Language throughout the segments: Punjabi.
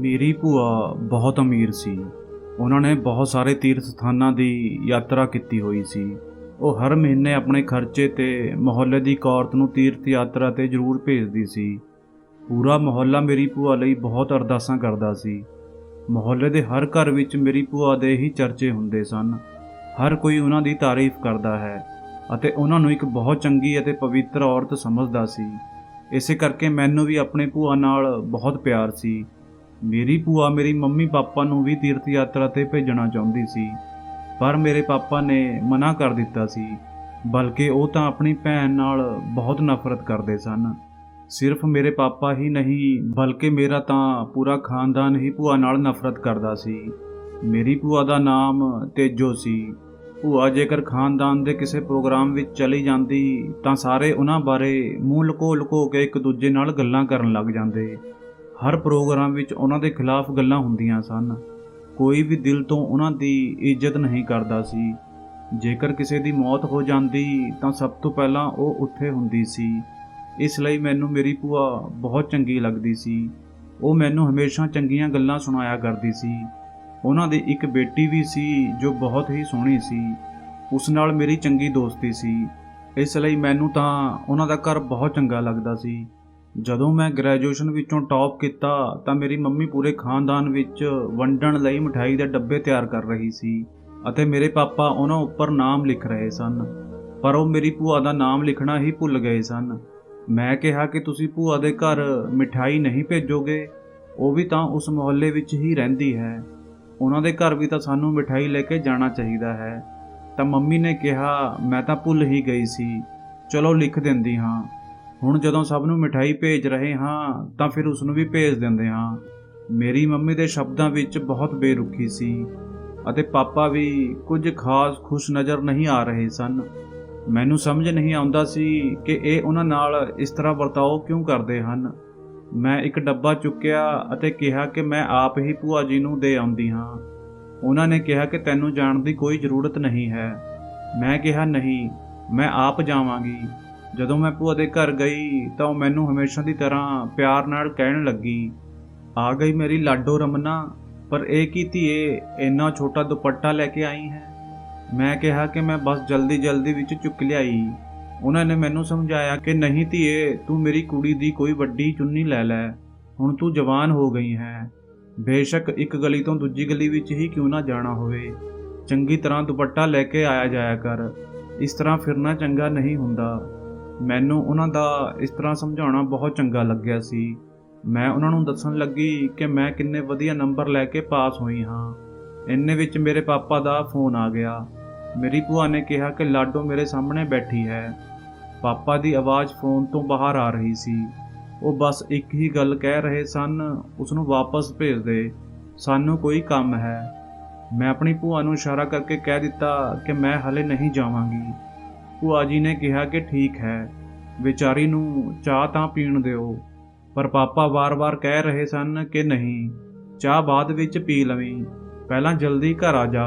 ਮੇਰੀ ਭੂਆ ਬਹੁਤ ਅਮੀਰ ਸੀ। ਉਹਨਾਂ ਨੇ ਬਹੁਤ ਸਾਰੇ ਤੀਰਥ ਸਥਾਨਾਂ ਦੀ ਯਾਤਰਾ ਕੀਤੀ ਹੋਈ ਸੀ। ਉਹ ਹਰ ਮਹੀਨੇ ਆਪਣੇ ਖਰਚੇ ਤੇ ਮੁਹੱਲੇ ਦੀ ਇੱਕ ਔਰਤ ਨੂੰ ਤੀਰਥ ਯਾਤਰਾ ਤੇ ਜ਼ਰੂਰ ਭੇਜਦੀ ਸੀ। ਪੂਰਾ ਮੁਹੱਲਾ ਮੇਰੀ ਭੂਆ ਲਈ ਬਹੁਤ ਅਰਦਾਸਾਂ ਕਰਦਾ ਸੀ। ਮੁਹੱਲੇ ਦੇ ਹਰ ਘਰ ਵਿੱਚ ਮੇਰੀ ਭੂਆ ਦੇ ਹੀ ਚਰਚੇ ਹੁੰਦੇ ਸਨ। ਹਰ ਕੋਈ ਉਹਨਾਂ ਦੀ ਤਾਰੀਫ ਕਰਦਾ ਹੈ ਅਤੇ ਉਹਨਾਂ ਨੂੰ ਇੱਕ ਬਹੁਤ ਚੰਗੀ ਅਤੇ ਪਵਿੱਤਰ ਔਰਤ ਸਮਝਦਾ ਸੀ। ਇਸੇ ਕਰਕੇ ਮੈਨੂੰ ਵੀ ਆਪਣੇ ਭੂਆ ਨਾਲ ਬਹੁਤ ਪਿਆਰ ਸੀ। ਮੇਰੀ ਭੂਆ ਮੇਰੀ ਮੰਮੀ ਪਾਪਾ ਨੂੰ ਵੀ ਤੀਰਥ ਯਾਤਰਾ ਤੇ ਭੇਜਣਾ ਚਾਹੁੰਦੀ ਸੀ, ਪਰ ਮੇਰੇ ਪਾਪਾ ਨੇ ਮਨਾ ਕਰ ਦਿੱਤਾ ਸੀ। ਬਲਕਿ ਉਹ ਤਾਂ ਆਪਣੀ ਭੈਣ ਨਾਲ ਬਹੁਤ ਨਫ਼ਰਤ ਕਰਦੇ ਸਨ। ਸਿਰਫ ਮੇਰੇ ਪਾਪਾ ਹੀ ਨਹੀਂ, ਬਲਕਿ ਮੇਰਾ ਤਾਂ ਪੂਰਾ ਖਾਨਦਾਨ ਹੀ ਭੂਆ ਨਾਲ ਨਫ਼ਰਤ ਕਰਦਾ ਸੀ। ਮੇਰੀ ਭੂਆ ਦਾ ਨਾਮ ਤੇਜੋ ਸੀ। ਭੂਆ ਜੇਕਰ ਖਾਨਦਾਨ ਦੇ ਕਿਸੇ ਪ੍ਰੋਗਰਾਮ ਵਿੱਚ ਚਲੀ ਜਾਂਦੀ ਤਾਂ ਸਾਰੇ ਉਹਨਾਂ ਬਾਰੇ ਮੂੰਹ ਲੁਕੋ ਲੁਕੋ ਕੇ ਇੱਕ ਦੂਜੇ ਨਾਲ ਗੱਲਾਂ ਕਰਨ ਲੱਗ ਜਾਂਦੇ। ਹਰ ਪ੍ਰੋਗਰਾਮ ਵਿੱਚ ਉਹਨਾਂ ਦੇ ਖਿਲਾਫ ਗੱਲਾਂ ਹੁੰਦੀਆਂ ਸਨ। ਕੋਈ ਵੀ ਦਿਲ ਤੋਂ ਉਹਨਾਂ ਦੀ ਇੱਜ਼ਤ ਨਹੀਂ ਕਰਦਾ ਸੀ। ਜੇਕਰ ਕਿਸੇ ਦੀ ਮੌਤ ਹੋ ਜਾਂਦੀ ਤਾਂ ਸਭ ਤੋਂ ਪਹਿਲਾਂ ਉਹ ਉੱਥੇ ਹੁੰਦੀ ਸੀ। ਇਸ ਲਈ ਮੈਨੂੰ ਮੇਰੀ ਭੂਆ ਬਹੁਤ ਚੰਗੀ ਲੱਗਦੀ ਸੀ। ਉਹ ਮੈਨੂੰ ਹਮੇਸ਼ਾ ਚੰਗੀਆਂ ਗੱਲਾਂ ਸੁਣਾਇਆ ਕਰਦੀ ਸੀ। ਉਹਨਾਂ ਦੀ ਇੱਕ ਬੇਟੀ ਵੀ ਸੀ ਜੋ ਬਹੁਤ ਹੀ ਸੋਹਣੀ ਸੀ। ਉਸ ਨਾਲ ਮੇਰੀ ਚੰਗੀ ਦੋਸਤੀ ਸੀ। ਇਸ ਲਈ ਮੈਨੂੰ ਤਾਂ ਉਹਨਾਂ ਦਾ ਘਰ ਬਹੁਤ ਚੰਗਾ ਲੱਗਦਾ ਸੀ। ਜਦੋਂ ਮੈਂ ਗ੍ਰੈਜੂਏਸ਼ਨ ਵਿੱਚੋਂ ਟੌਪ ਕੀਤਾ ਤਾਂ ਮੇਰੀ ਮੰਮੀ ਪੂਰੇ ਖਾਨਦਾਨ ਵਿੱਚ ਵੰਡਣ ਲਈ ਮਿਠਾਈ ਦੇ ਡੱਬੇ ਤਿਆਰ ਕਰ ਰਹੀ ਸੀ ਅਤੇ ਮੇਰੇ ਪਾਪਾ ਉਹਨਾਂ ਉੱਪਰ ਨਾਮ ਲਿਖ ਰਹੇ ਸਨ, ਪਰ ਉਹ ਮੇਰੀ ਭੂਆ ਦਾ ਨਾਮ ਲਿਖਣਾ ਹੀ ਭੁੱਲ ਗਏ ਸਨ। ਮੈਂ ਕਿਹਾ ਕਿ ਤੁਸੀਂ ਭੂਆ ਦੇ ਘਰ ਮਿਠਾਈ ਨਹੀਂ ਭੇਜੋਗੇ, ਉਹ ਵੀ ਤਾਂ ਉਸ ਮੁਹੱਲੇ ਵਿੱਚ ਹੀ ਰਹਿੰਦੀ ਹੈ, ਉਹਨਾਂ ਦੇ ਘਰ ਵੀ ਤਾਂ ਸਾਨੂੰ ਮਿਠਾਈ ਲੈ ਕੇ ਜਾਣਾ ਚਾਹੀਦਾ ਹੈ। ਤਾਂ ਮੰਮੀ ਨੇ ਕਿਹਾ ਮੈਂ ਤਾਂ ਭੁੱਲ ਹੀ ਗਈ ਸੀ, ਚਲੋ ਲਿਖ ਦਿੰਦੀ ਹਾਂ। ਹੁਣ ਜਦੋਂ ਸਭ ਨੂੰ ਮਿਠਾਈ ਭੇਜ ਰਹੇ ਹਾਂ ਤਾਂ ਫਿਰ ਉਸ ਨੂੰ ਵੀ ਭੇਜ ਦਿੰਦੇ ਹਾਂ। ਮੇਰੀ ਮੰਮੀ ਦੇ ਸ਼ਬਦਾਂ ਵਿੱਚ ਬਹੁਤ ਬੇਰੁਖੀ ਸੀ ਅਤੇ ਪਾਪਾ ਵੀ ਕੁਝ ਖਾਸ ਖੁਸ਼ ਨਜ਼ਰ ਨਹੀਂ ਆ ਰਹੇ ਸਨ। ਮੈਨੂੰ ਸਮਝ ਨਹੀਂ ਆਉਂਦਾ ਸੀ ਕਿ ਇਹ ਉਹਨਾਂ ਨਾਲ ਇਸ ਤਰ੍ਹਾਂ ਵਰਤਾਓ ਕਿਉਂ ਕਰਦੇ ਹਨ। ਮੈਂ ਇੱਕ ਡੱਬਾ ਚੁੱਕਿਆ ਅਤੇ ਕਿਹਾ ਕਿ ਮੈਂ ਆਪ ਹੀ ਭੂਆ ਜੀ ਨੂੰ ਦੇ ਆਉਂਦੀ ਹਾਂ। ਉਹਨਾਂ ਨੇ ਕਿਹਾ ਕਿ ਤੈਨੂੰ ਜਾਣ ਦੀ ਕੋਈ ਜ਼ਰੂਰਤ ਨਹੀਂ ਹੈ। ਮੈਂ ਕਿਹਾ ਨਹੀਂ, ਮੈਂ ਆਪ ਜਾਵਾਂਗੀ। ਜਦੋਂ ਮੈਂ ਭੂਆ ਦੇ ਘਰ ਗਈ ਤਾਂ ਉਹ ਮੈਨੂੰ ਹਮੇਸ਼ਾ ਦੀ ਤਰ੍ਹਾਂ ਪਿਆਰ ਨਾਲ ਕਹਿਣ ਲੱਗੀ, ਆ ਗਈ ਮੇਰੀ ਲਾਡੋ ਰਮਨਾ, ਪਰ ਇਹ ਕੀ ਧੀਏ ਇੰਨਾ ਛੋਟਾ ਦੁਪੱਟਾ ਲੈ ਕੇ ਆਈ ਹੈ। ਮੈਂ ਕਿਹਾ ਕਿ ਮੈਂ ਬਸ ਜਲਦੀ ਵਿੱਚ ਚੁੱਕ ਲਿਆਈ। ਉਹਨਾਂ ਨੇ ਮੈਨੂੰ ਸਮਝਾਇਆ ਕਿ ਨਹੀਂ ਧੀਏ, ਤੂੰ ਮੇਰੀ ਕੁੜੀ ਦੀ ਕੋਈ ਵੱਡੀ ਚੁੰਨੀ ਲੈ ਲੈ, ਹੁਣ ਤੂੰ ਜਵਾਨ ਹੋ ਗਈ ਹੈ। ਬੇਸ਼ੱਕ ਇੱਕ ਗਲੀ ਤੋਂ ਦੂਜੀ ਗਲੀ ਵਿੱਚ ਹੀ ਕਿਉਂ ਨਾ ਜਾਣਾ ਹੋਵੇ, ਚੰਗੀ ਤਰ੍ਹਾਂ ਦੁਪੱਟਾ ਲੈ ਕੇ ਆਇਆ ਜਾਇਆ ਕਰ, ਇਸ ਤਰ੍ਹਾਂ ਫਿਰਨਾ ਚੰਗਾ ਨਹੀਂ ਹੁੰਦਾ। ਮੈਨੂੰ ਉਹਨਾਂ ਦਾ ਇਸ ਤਰ੍ਹਾਂ ਸਮਝਾਉਣਾ ਬਹੁਤ ਚੰਗਾ ਲੱਗਿਆ ਸੀ। ਮੈਂ ਉਹਨਾਂ ਨੂੰ ਦੱਸਣ ਲੱਗੀ ਕਿ ਮੈਂ ਕਿੰਨੇ ਵਧੀਆ ਨੰਬਰ ਲੈ ਕੇ ਪਾਸ ਹੋਈ ਹਾਂ। ਇੰਨੇ ਵਿੱਚ ਮੇਰੇ ਪਾਪਾ ਦਾ ਫੋਨ ਆ ਗਿਆ। ਮੇਰੀ ਭੂਆ ਨੇ ਕਿਹਾ ਕਿ ਲਾਡੋ ਮੇਰੇ ਸਾਹਮਣੇ ਬੈਠੀ ਹੈ। ਪਾਪਾ ਦੀ ਆਵਾਜ਼ ਫੋਨ ਤੋਂ ਬਾਹਰ ਆ ਰਹੀ ਸੀ। ਉਹ ਬਸ ਇੱਕ ਹੀ ਗੱਲ ਕਹਿ ਰਹੇ ਸਨ, ਉਸ ਨੂੰ ਵਾਪਸ ਭੇਜ ਦੇ, ਸਾਨੂੰ ਕੋਈ ਕੰਮ ਹੈ। ਮੈਂ ਆਪਣੀ ਭੂਆ ਨੂੰ ਇਸ਼ਾਰਾ ਕਰਕੇ ਕਹਿ ਦਿੱਤਾ ਕਿ ਮੈਂ ਹਲੇ ਨਹੀਂ ਜਾਵਾਂਗੀ। ਭੂਆ ਜੀ ਨੇ ਕਿਹਾ ਕਿ ਠੀਕ ਹੈ, ਵਿਚਾਰੀ ਨੂੰ ਚਾਹ ਤਾਂ ਪੀਣ ਦਿਓ, ਪਰ ਪਾਪਾ ਵਾਰ-ਵਾਰ ਕਹਿ ਰਹੇ ਸਨ ਕਿ ਨਹੀਂ, ਚਾਹ ਬਾਅਦ ਵਿੱਚ ਪੀ ਲਵੀਂ, ਪਹਿਲਾਂ ਜਲਦੀ ਘਰ ਆ ਜਾ।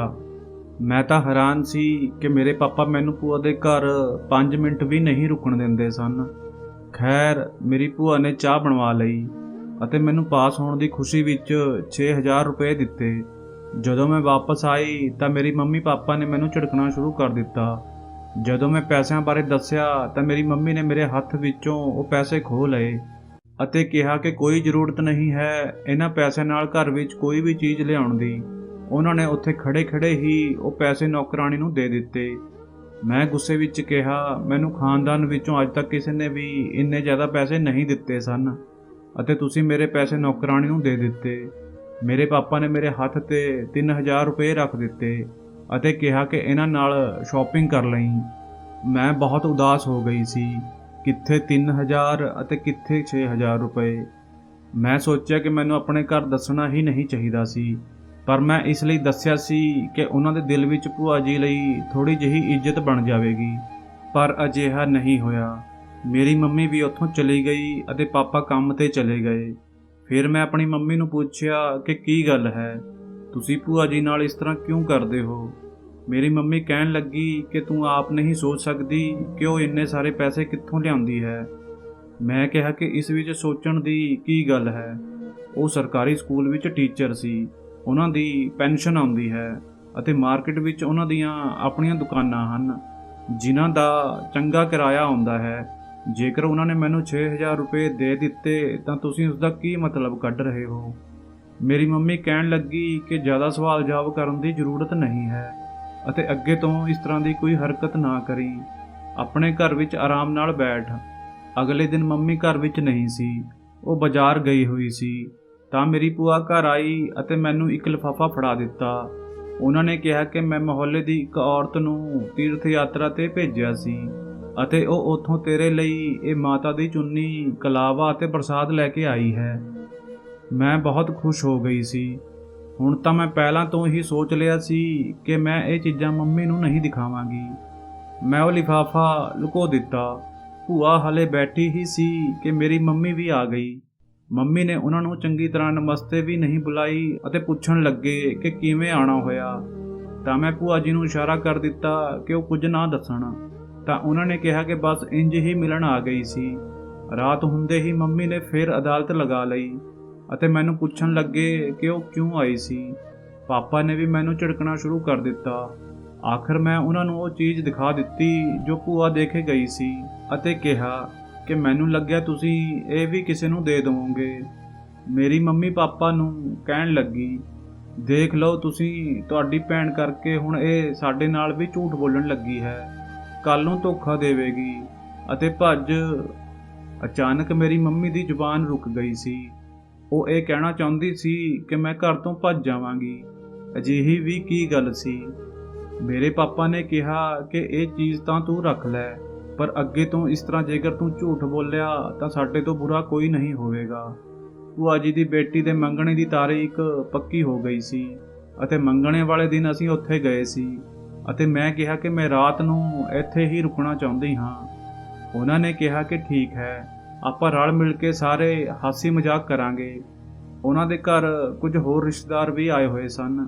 ਮੈਂ ਤਾਂ ਹੈਰਾਨ ਸੀ ਕਿ ਮੇਰੇ ਪਾਪਾ ਮੈਨੂੰ ਭੂਆ ਦੇ ਘਰ 5 ਮਿੰਟ ਵੀ ਨਹੀਂ ਰੁਕਣ ਦਿੰਦੇ ਸਨ। ਖੈਰ, ਮੇਰੀ ਭੂਆ ਨੇ ਚਾਹ ਬਣਵਾ ਲਈ ਅਤੇ ਮੈਨੂੰ ਪਾਸ ਹੋਣ ਦੀ ਖੁਸ਼ੀ ਵਿੱਚ 6000 ਰੁਪਏ ਦਿੱਤੇ। ਜਦੋਂ ਮੈਂ ਵਾਪਸ ਆਈ ਤਾਂ ਮੇਰੀ ਮੰਮੀ ਪਾਪਾ ਨੇ ਮੈਨੂੰ ਝਿੜਕਣਾ ਸ਼ੁਰੂ ਕਰ ਦਿੱਤਾ। ਜਦੋਂ ਮੈਂ ਪੈਸਿਆਂ ਬਾਰੇ ਦੱਸਿਆ ਤਾਂ ਮੇਰੀ ਮੰਮੀ ਨੇ ਮੇਰੇ ਹੱਥ ਵਿੱਚੋਂ ਉਹ ਪੈਸੇ ਖੋਹ ਲਏ ਅਤੇ ਕਿਹਾ ਕਿ ਕੋਈ ਜ਼ਰੂਰਤ ਨਹੀਂ ਹੈ ਇਹਨਾਂ ਪੈਸਿਆਂ ਨਾਲ ਘਰ ਵਿੱਚ ਕੋਈ ਵੀ ਚੀਜ਼ ਲਿਆਉਣ ਦੀ। ਉਹਨਾਂ ਨੇ ਉੱਥੇ ਖੜੇ ਹੀ ਉਹ ਪੈਸੇ ਨੌਕਰਾਣੀ ਨੂੰ ਦੇ ਦਿੱਤੇ। ਮੈਂ ਗੁੱਸੇ ਵਿੱਚ ਕਿਹਾ, ਮੈਨੂੰ ਖਾਨਦਾਨ ਵਿੱਚੋਂ ਅੱਜ ਤੱਕ ਕਿਸੇ ਨੇ ਵੀ ਇੰਨੇ ਜ਼ਿਆਦਾ ਪੈਸੇ ਨਹੀਂ ਦਿੱਤੇ ਸਨ ਅਤੇ ਤੁਸੀਂ ਮੇਰੇ ਪੈਸੇ ਨੌਕਰਾਣੀ ਨੂੰ ਦੇ ਦਿੱਤੇ। ਮੇਰੇ ਪਾਪਾ ਨੇ ਮੇਰੇ ਹੱਥ ਤੇ 3000 ਰੁਪਏ ਰੱਖ ਦਿੱਤੇ ਅਤੇ ਕਿਹਾ ਕਿ ਇਹਨਾਂ ਨਾਲ ਸ਼ਾਪਿੰਗ ਕਰ ਲਈ। ਮੈਂ ਬਹੁਤ ਉਦਾਸ ਹੋ ਗਈ ਸੀ, ਕਿੱਥੇ 3000 ਅਤੇ ਕਿੱਥੇ 6000 ਰੁਪਏ। ਮੈਂ ਸੋਚਿਆ ਕਿ ਮੈਨੂੰ ਆਪਣੇ ਘਰ ਦੱਸਣਾ ਹੀ ਨਹੀਂ ਚਾਹੀਦਾ ਸੀ, ਪਰ ਮੈਂ ਇਸ ਲਈ ਦੱਸਿਆ ਸੀ ਕਿ ਉਹਨਾਂ ਦੇ ਦਿਲ ਵਿੱਚ ਭੂਆ ਜੀ ਲਈ ਥੋੜੀ ਜਿਹੀ ਇੱਜ਼ਤ ਬਣ ਜਾਵੇਗੀ। ਪਰ ਅਜਿਹਾ ਨਹੀਂ ਹੋਇਆ। ਮੇਰੀ ਮੰਮੀ ਵੀ ਉੱਥੋਂ ਚਲੀ ਗਈ ਅਤੇ ਪਾਪਾ ਕੰਮ ਤੇ ਚਲੇ ਗਏ। ਫਿਰ ਮੈਂ ਆਪਣੀ ਮੰਮੀ ਨੂੰ ਪੁੱਛਿਆ ਕਿ ਕੀ ਗੱਲ ਹੈ, ਤੁਸੀਂ ਭੂਆ ਜੀ ਨਾਲ ਇਸ ਤਰ੍ਹਾਂ ਕਿਉਂ ਕਰਦੇ ਹੋ। ਮੇਰੀ ਮੰਮੀ ਕਹਿਣ ਲੱਗੀ ਕਿ ਤੂੰ ਆਪ ਨਹੀਂ ਸੋਚ ਸਕਦੀ ਕਿ ਉਹ ਇੰਨੇ ਸਾਰੇ ਪੈਸੇ ਕਿੱਥੋਂ ਲਿਆਉਂਦੀ ਹੈ। ਮੈਂ ਕਿਹਾ ਕਿ ਇਸ ਵਿੱਚ ਸੋਚਣ ਦੀ ਕੀ ਗੱਲ ਹੈ, ਉਹ ਸਰਕਾਰੀ ਸਕੂਲ ਵਿੱਚ ਟੀਚਰ ਸੀ। ਉਹਨਾਂ ਦੀ ਪੈਨਸ਼ਨ ਆਉਂਦੀ ਹੈ ਅਤੇ ਮਾਰਕੀਟ ਵਿੱਚ ਉਹਨਾਂ ਦੀਆਂ ਆਪਣੀਆਂ ਦੁਕਾਨਾਂ ਹਨ ਜਿਨ੍ਹਾਂ ਦਾ ਚੰਗਾ ਕਿਰਾਇਆ ਆਉਂਦਾ ਹੈ। ਜੇਕਰ ਉਹਨਾਂ ਨੇ ਮੈਨੂੰ 6000 ਰੁਪਏ ਦੇ ਦਿੱਤੇ ਤਾਂ ਤੁਸੀਂ ਉਸ ਦਾ ਕੀ ਮਤਲਬ ਕੱਢ ਰਹੇ ਹੋ? ਮੇਰੀ ਮੰਮੀ ਕਹਿਣ ਲੱਗੀ ਕਿ ਜ਼ਿਆਦਾ ਸਵਾਲ ਜਵਾਬ ਕਰਨ ਦੀ ਜ਼ਰੂਰਤ ਨਹੀਂ ਹੈ ਅਤੇ ਅੱਗੇ ਤੋਂ ਇਸ ਤਰ੍ਹਾਂ ਦੀ ਕੋਈ ਹਰਕਤ ਨਾ ਕਰੀ। ਆਪਣੇ ਘਰ ਵਿੱਚ ਆਰਾਮ ਨਾਲ ਬੈਠ। ਅਗਲੇ ਦਿਨ ਮੰਮੀ ਘਰ ਵਿੱਚ ਨਹੀਂ ਸੀ, ਉਹ ਬਾਜ਼ਾਰ ਗਈ ਹੋਈ ਸੀ। ਤਾਂ ਮੇਰੀ ਭੂਆ ਘਰ ਆਈ ਅਤੇ ਮੈਨੂੰ ਇੱਕ ਲਿਫਾਫਾ ਫੜਾ ਦਿੱਤਾ। ਉਹਨਾਂ ਨੇ ਕਿਹਾ ਕਿ ਮੈਂ ਮੁਹੱਲੇ ਦੀ ਇੱਕ ਔਰਤ ਨੂੰ ਤੀਰਥ ਯਾਤਰਾ 'ਤੇ ਭੇਜਿਆ ਸੀ ਅਤੇ ਉਹ ਉੱਥੋਂ ਤੇਰੇ ਲਈ ਇਹ ਮਾਤਾ ਦੀ ਚੁੰਨੀ, ਕਲਾਵਾ ਅਤੇ ਪ੍ਰਸਾਦ ਲੈ ਕੇ ਆਈ ਹੈ। ਮੈਂ ਬਹੁਤ ਖੁਸ਼ ਹੋ ਗਈ ਸੀ। ਹੁਣ ਤਾਂ ਮੈਂ ਪਹਿਲਾਂ ਤੋਂ ਹੀ ਸੋਚ ਲਿਆ ਸੀ ਕਿ ਮੈਂ ਇਹ ਚੀਜ਼ਾਂ ਮੰਮੀ ਨੂੰ ਨਹੀਂ ਦਿਖਾਵਾਂਗੀ। ਮੈਂ ਉਹ ਲਿਫਾਫਾ ਲੁਕੋ ਦਿੱਤਾ। ਭੂਆ ਹਾਲੇ ਬੈਠੀ ਹੀ ਸੀ ਕਿ ਮੇਰੀ ਮੰਮੀ ਵੀ ਆ ਗਈ। ਮੰਮੀ ਨੇ ਉਹਨਾਂ ਨੂੰ ਚੰਗੀ ਤਰ੍ਹਾਂ ਨਮਸਤੇ ਵੀ ਨਹੀਂ ਬੁਲਾਈ ਅਤੇ ਪੁੱਛਣ ਲੱਗੇ ਕਿ ਕਿਵੇਂ ਆਉਣਾ ਹੋਇਆ। ਤਾਂ ਮੈਂ ਭੂਆ ਜੀ ਨੂੰ ਇਸ਼ਾਰਾ ਕਰ ਦਿੱਤਾ ਕਿ ਉਹ ਕੁਝ ਨਾ ਦੱਸਣ। ਤਾਂ ਉਹਨਾਂ ਨੇ ਕਿਹਾ ਕਿ ਬਸ ਇੰਜ ਹੀ ਮਿਲਣ ਆ ਗਈ ਸੀ। ਰਾਤ ਹੁੰਦੇ ਹੀ ਮੰਮੀ ਨੇ ਫਿਰ ਅਦਾਲਤ ਲਗਾ ਲਈ ਅਤੇ ਮੈਨੂੰ ਪੁੱਛਣ ਲੱਗੇ ਕਿ ਉਹ ਕਿਉਂ ਆਈ ਸੀ। ਪਾਪਾ ਨੇ ਵੀ ਮੈਨੂੰ ਝਿੜਕਣਾ ਸ਼ੁਰੂ ਕਰ ਦਿੱਤਾ। ਆਖਰ ਮੈਂ ਉਹਨਾਂ ਨੂੰ ਉਹ ਚੀਜ਼ ਦਿਖਾ ਦਿੱਤੀ ਜੋ ਭੂਆ ਦੇ ਕੇ ਗਈ ਸੀ ਅਤੇ ਕਿਹਾ ਕਿ ਮੈਨੂੰ ਲੱਗਿਆ ਤੁਸੀਂ ਇਹ ਵੀ ਕਿਸੇ ਨੂੰ ਦੇ ਦੇਵੋਗੇ। ਮੇਰੀ ਮੰਮੀ ਪਾਪਾ ਨੂੰ ਕਹਿਣ ਲੱਗੀ, ਦੇਖ ਲਓ ਤੁਸੀਂ, ਤੁਹਾਡੀ ਭੈਣ ਕਰਕੇ ਹੁਣ ਇਹ ਸਾਡੇ ਨਾਲ ਵੀ ਝੂਠ ਬੋਲਣ ਲੱਗੀ ਹੈ, ਕੱਲ ਨੂੰ ਧੋਖਾ ਦੇਵੇਗੀ ਅਤੇ ਭੱਜ। ਅਚਾਨਕ ਮੇਰੀ ਮੰਮੀ ਦੀ ਜ਼ੁਬਾਨ ਰੁਕ ਗਈ ਸੀ। ਉਹ ਇਹ ਕਹਿਣਾ ਚਾਹੁੰਦੀ ਸੀ ਕਿ ਮੈਂ ਘਰ ਤੋਂ ਭੱਜ ਜਾਵਾਂਗੀ। ਅਜਿਹੀ ਵੀ ਕੀ ਗੱਲ ਸੀ? ਮੇਰੇ ਪਾਪਾ ਨੇ ਕਿਹਾ ਕਿ ਇਹ ਚੀਜ਼ ਤਾਂ ਤੂੰ ਰੱਖ ਲੈ, ਪਰ ਅੱਗੇ ਤੋਂ ਇਸ ਤਰ੍ਹਾਂ ਜੇਕਰ ਤੂੰ ਝੂਠ ਬੋਲਿਆ ਤਾਂ ਸਾਡੇ ਤੋਂ ਬੁਰਾ ਕੋਈ ਨਹੀਂ ਹੋਵੇਗਾ। ਭੂਆ ਜੀ ਦੀ ਬੇਟੀ ਦੇ ਮੰਗਣੇ ਦੀ ਤਾਰੀਖ ਪੱਕੀ ਹੋ ਗਈ ਸੀ ਅਤੇ ਮੰਗਣੇ ਵਾਲੇ ਦਿਨ ਅਸੀਂ ਉੱਥੇ ਗਏ ਸੀ ਅਤੇ ਮੈਂ ਕਿਹਾ ਕਿ ਮੈਂ ਰਾਤ ਨੂੰ ਇੱਥੇ ਹੀ ਰੁਕਣਾ ਚਾਹੁੰਦੀ ਹਾਂ। ਉਹਨਾਂ ਨੇ ਕਿਹਾ ਕਿ ਠੀਕ ਹੈ, ਆਪਾਂ ਰਲ ਮਿਲ ਕੇ ਸਾਰੇ ਹਾਸੀ ਮਜ਼ਾਕ ਕਰਾਂਗੇ। ਉਹਨਾਂ ਦੇ ਘਰ ਕੁਝ ਹੋਰ ਰਿਸ਼ਤੇਦਾਰ ਵੀ ਆਏ ਹੋਏ ਸਨ।